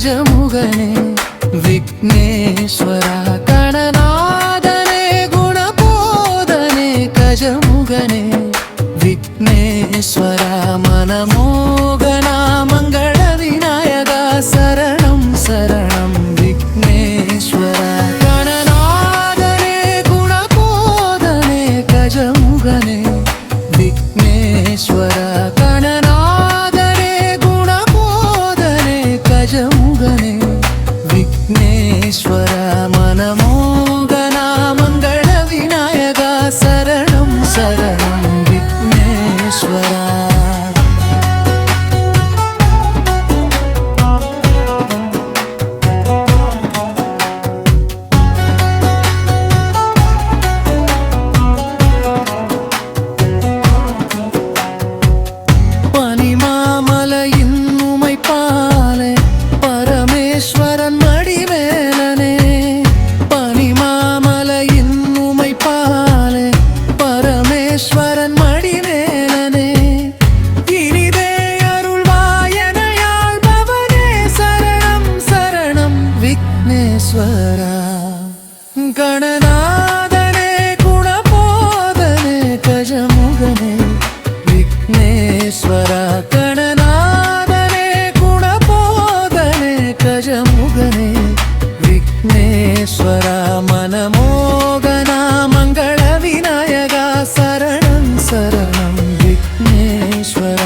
கஜமுகனே விக்னேஸ்வர கணநாதனே குணபோதனே கஜமுகனே விக்னேஸ்வர மனமோகனா மங்கள விநாயகா சரணம் சரணம் விக்னேஸ்வர கணநாதனே குணபோதனே கஜமுகனே விக்னேஸ்வர கணநாதனே குணபோதனே கஜமுகனே விக்னேஸ்வர மனமோகனா மங்கள விநாயகா சரணம் சரணம் விக்னேஸ்வர கணநாதனே குணபோதனே கஜமுகனே விக்னேஸ்வர கணநாதனே குணபோதனே கஜமுகனே விக்னேஸ்வர மனமோகனா மங்கள விநாயகா சரணம் சரணம் விக்னேஸ்வர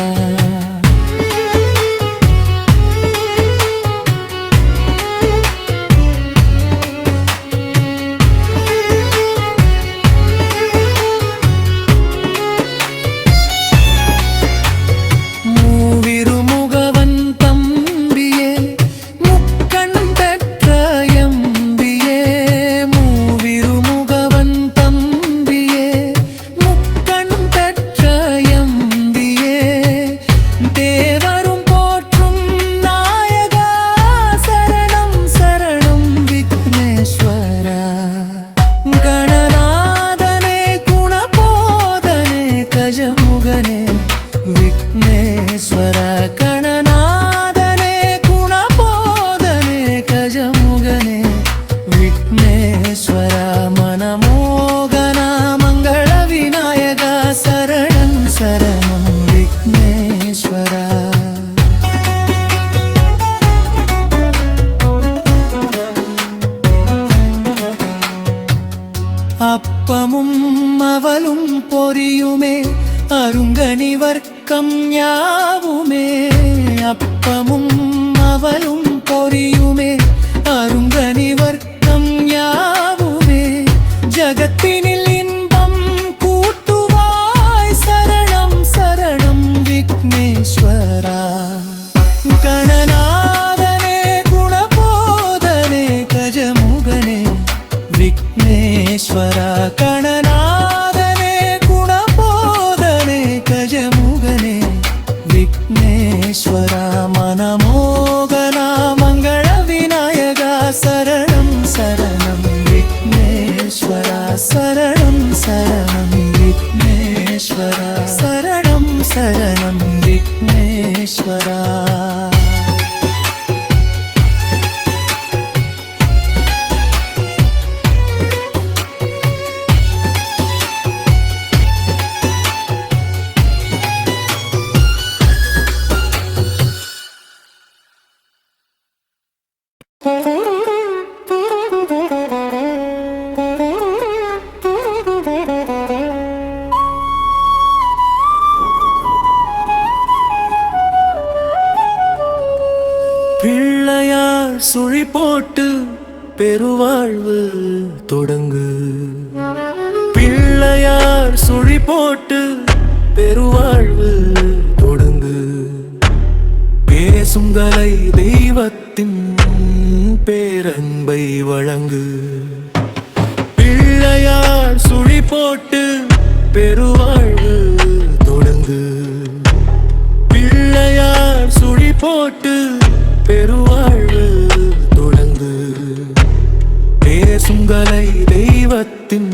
விக்னேஸ்வர கணநாதனே குணபோதனே கஜமுகனே விக்னேஸ்வர மனமோகனா மங்கள விநாயகா சரணம் சரணம் விக்னேஸ்வர அப்பமும் அவலும் பொரியுமே அருங்கனி வர்க்கம் யாவுமே அப்பமும் அவலும் பொரியுமே அருங்கனி வர்க்கம் யாவுமே ஜகத்தினில் இன்பம் கூட்டுவாய் சரணம் சரணம் விக்னேஸ்வரா கணநாதனே குணபோதனே கஜமுகனே விக்னேஸ்வர கணநாதனே குணபோதனே கஜமுகனே விக்னேஸ்வர மனமோகனா மங்கள விநாயகா சரணம் சரணம் விக்னேஸ்வர சரணம் சரணம் விக்னேஸ்வர சரணம் சரணம் விக்னேஸ்வர பிள்ளையார் சுழி போட்டு பெருவாழ்வு தொடங்கு பிள்ளையார் சுழி போட்டு பெருவாழ்வு தொடங்கு பேசுங்கலை தெய்வத்தின் பேரன்பை வழங்கு பிள்ளையார் சுழி போட்டு பெருவாழ்வு தொடங்கு பிள்ளையார் சுழி போட்டு பெருவாழ்வு தொடங்கு பேசுங்கலை தெய்வத்தின்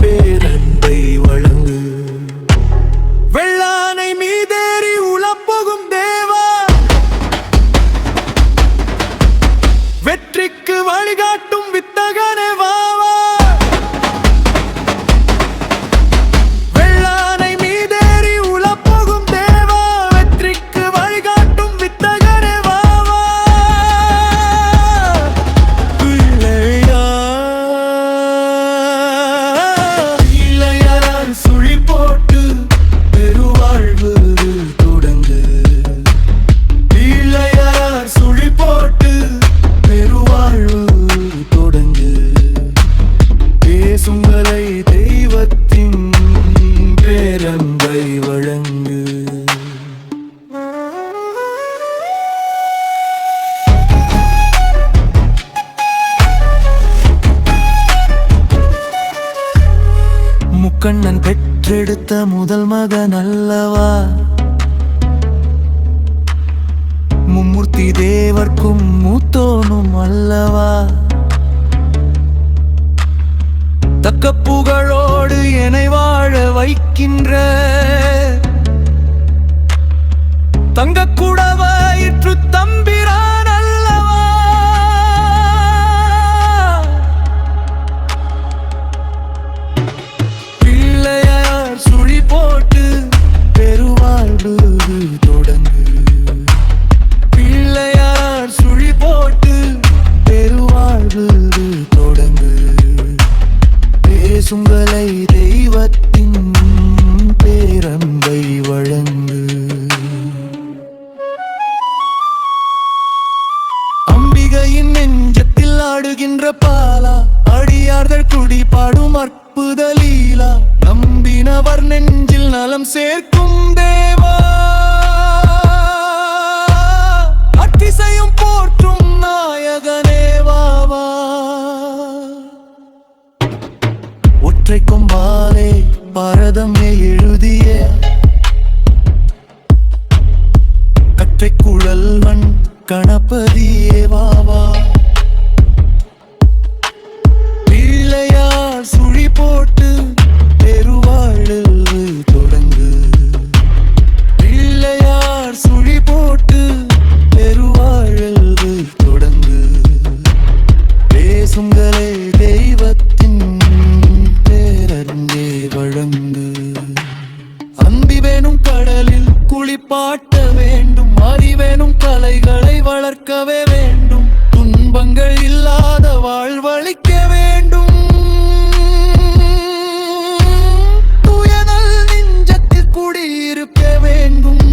பேரன்பை வழங்கு வெள்ளானை மீதேறி உளப்போகும் தேவா முதல் மகன் அல்லவா, மும்மூர்த்தி தேவர்க்கும் மூத்தோனும் அல்லவா, தக்க புகழோடு என்னை வாழ வைக்கின்ற தங்கக்குடவயிற்று தம்பிரான் அல்லவா. பிள்ளையார் சுழி போட்டு பெருவாழ்வு தொடங்கு, பிள்ளையார் சுழி போட்டு பெருவாழ்வு தொடங்கு, பேசுங்களை தெய்வத்தின் பேரன்பை வழங்கு. அம்பிகையின் நெஞ்சத்தில் ஆடுகின்ற பாலா, அடியார்கள் குடி பாடும் அற்புத லீலா, நம்பினவர் நெஞ்சில் நலம் சேர்க்கும் தேவா, அத்திசையும் போற்றும் நாயகனே வாவா. ஒற்றை கொம்பாலே பாரதமே எழுதிய கற்றை குழல்வன் கணபதியே வாவா. பிள்ளையார் சுழி போட்டு பெருவாழ்வு தொடங்கு, பிள்ளையார் சுழி போட்டு பெருவாழ்வு தொடங்கு, பேசுங்களே தெய்வத்தின் பேரன்பே வழங்கு. அன்பி வேணும் கடலில் குளிப்பாட்ட வேண்டும், அறிவேனும் கலைகளை வளர்க்கவே வேண்டும், துன்பங்கள் இல்லாத வாழ்வழிக்க வேண்டும், துயனல் நெஞ்சத்தில் குடியிருக்க வேண்டும்,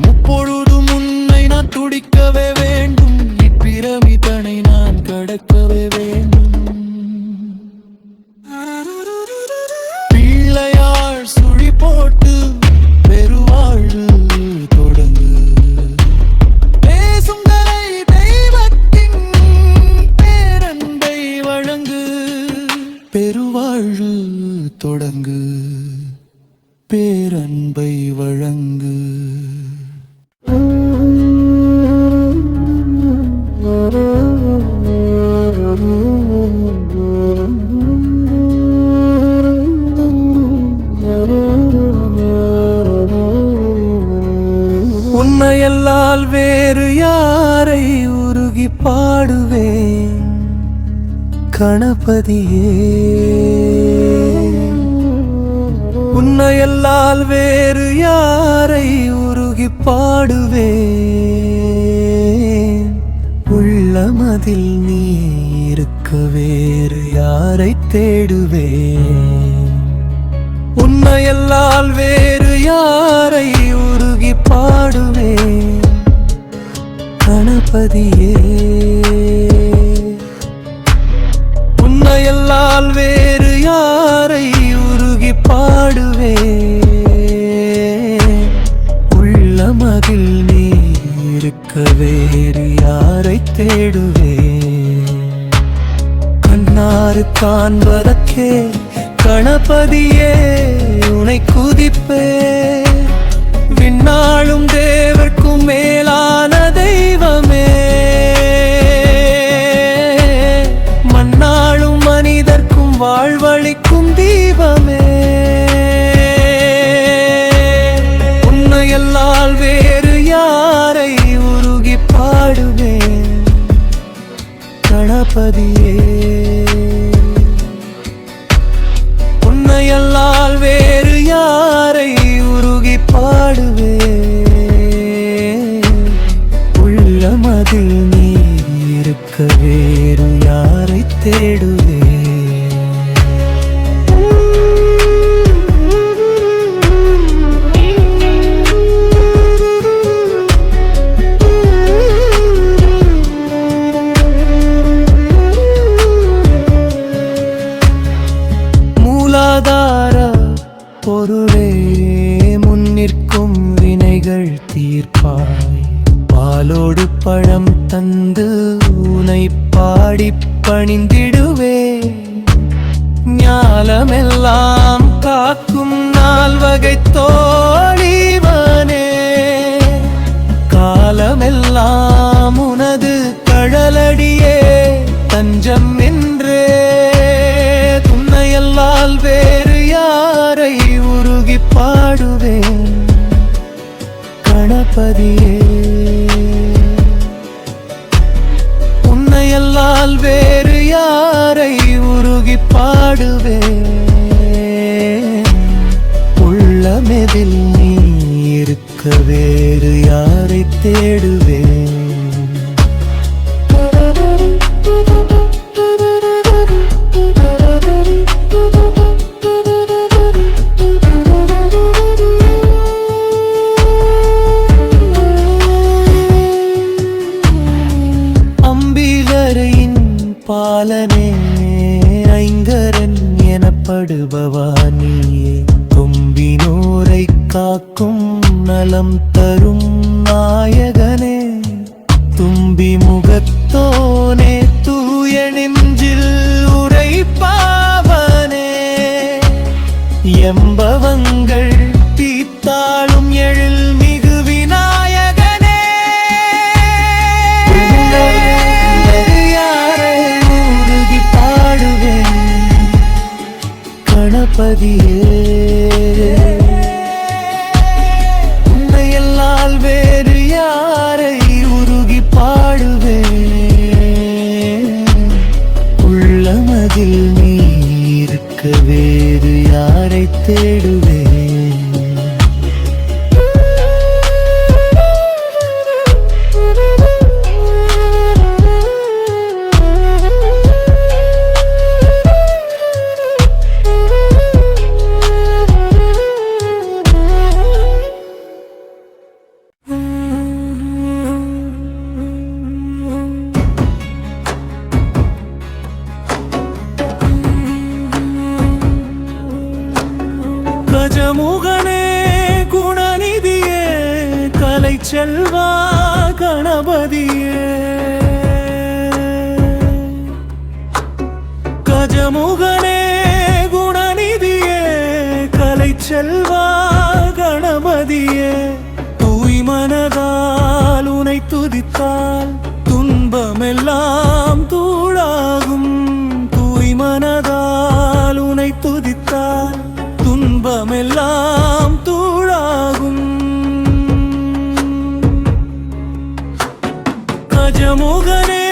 முப்பொழுதும் உன்னை நான் துடிக்கவே வேண்டும், இப்பிறவி தனை நான் கடக்கவே வேண்டும். பிள்ளையார் சுழி போட்டு பெருவாழ்வு தொடங்கு, பேசுங்களை தெய்வத்தின் பேரன்பை வழங்கு, பெருவாழ்வு தொடங்கு, பேரன்பை வழங்கு. உன்னையல்லால் வேறு யாரை உருகி பாடுவேன் கணபதியே, உன்னையல்லால் வேறு யாரை உருகி பாடுவேன், உள்ளமதில் நீ இருக்க வேறு யாரை தேடுவேன், உன்னையல்லால் வேறு யாரை உருகி பாடுவேன் கணபதியே, உன்னையல்லால் வேறு யாரை உருகி பாடுவேன், உள்ளமதில் நீ இருக்க வேறு யாரை தேடுவேன், கண்ணாறு காண்பதற்கே கணபதியே உனை குதிப்பே, விண்ணாளும் தேவர்க்கும் மேலான தெய்வமே, மண்ணாளும் மனிதர்க்கும் வாழ்வளிக்கும் தீபமே, உன்னையல்லால் வேறு யாரை உருகி பாடுவேன் கணபதியே, உன்னையல்லால் வேறு யாரை உருகி பாடுவேன், உள்ளமதில் நீ இருக்க வேறு யாரை தேடுவேன். மூலாதார பொருளே முன்னிற்கும் வினைகள் தீர்ப்பாய், பாலோடு பழம் தந்து உனை பாடி பணிந்திடுவே, ஞாலமெல்லாம் காக்கும் நால்வகை தோழிவனே. காலமெல்லாம் உனது கழலடியே தஞ்சம் என்றே, துன்னையல்லால் வேறு யாரை உருகி பாடுவேன் கணபதியே. உன்னையல்லால் வேறு யாரை உருகி பாடுவேன், உள்ளமெதில் நீ இருக்க வேறு யாரை தேடுவேன். பாலனே ஐங்கரன் எனப்படுபவா நீயே, தும்பினோரை காக்கும் நலம் தரும் நாயகனே. தும்பி முகத்தோனே தூய நெஞ்சில் உரைப்பாவனே, எம்பவங்கள் தீத்தாளும் எழில் மிகு விநாயகனே. கணபதியே, உன்னையல்லால் வேறு யாரை உருகி பாடுவேன், உள்ளமதில் நீ இருக்க வேறு யாரை தேடுவேன். கஜமுகனே குணநிதியே கலை செல்வா கணபதியே. கஜமுகனே குணநிதியே கலை செல்வா கணபதியே. தூய் மனதால் உனை துதித்தால் துன்பமெல்லாம் தூளாகும். தூய் மனதால் உனை துதித்தால் துன்பமெல்லாம் தூளாகும். கஜமுகனே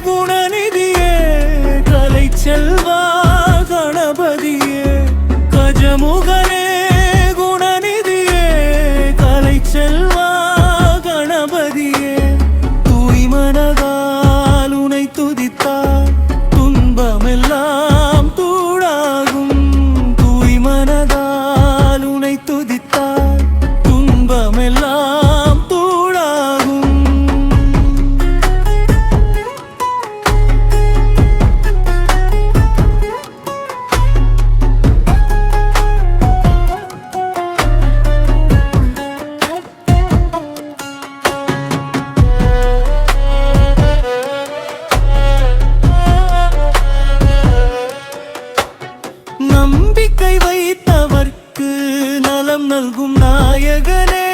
குணநிதியே கலை செல்வா கணபதியே. கஜமுகனே குணநிதியே கலை செல்வா கணபதியே. தூய் மனதால் உனை துதித்தால் துன்பமெல்லாம் தூளாகும். மனதால் உனை துதித்தால் துன்பமெல்லாம் தூளாகும். நம்பிக்கை வைத்தவர்க்கு நலம் நல்கும் நாயகனே.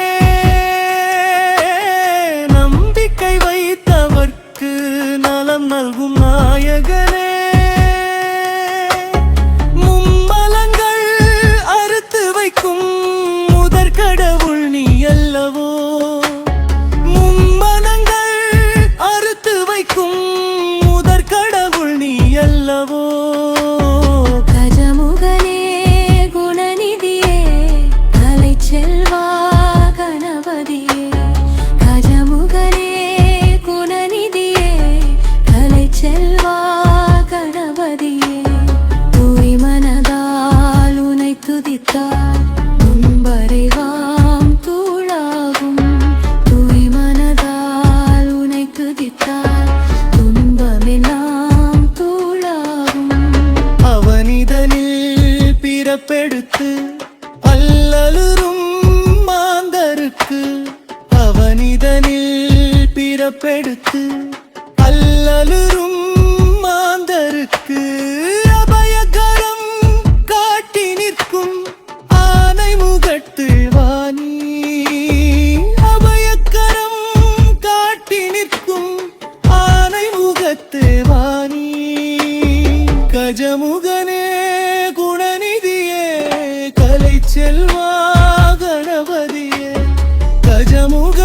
நம்பிக்கை வைத்தவர்க்கு நலம் நல்கும் நாயகனே. மும்மலங்கள் அறுத்து வைக்கும் முதற் கடவுள் நீ அல்லவோ. மும்மலங்கள் அறுத்து வைக்கும் முதற் கடவுள் நீ அல்லவோ. துன்பறைவாம் தூளாகும். தூய் மனதால் உனை துதித்தால் துன்பமெல்லாம் தூளாகும். அவனிதனில் பிறப்பெடுத்து அல்லலுறும் மாந்தருக்கு. அவனிதனில் பிறப்பெடுத்து அல்லலுறும் மாந்தருக்கு. அபயகரம் முக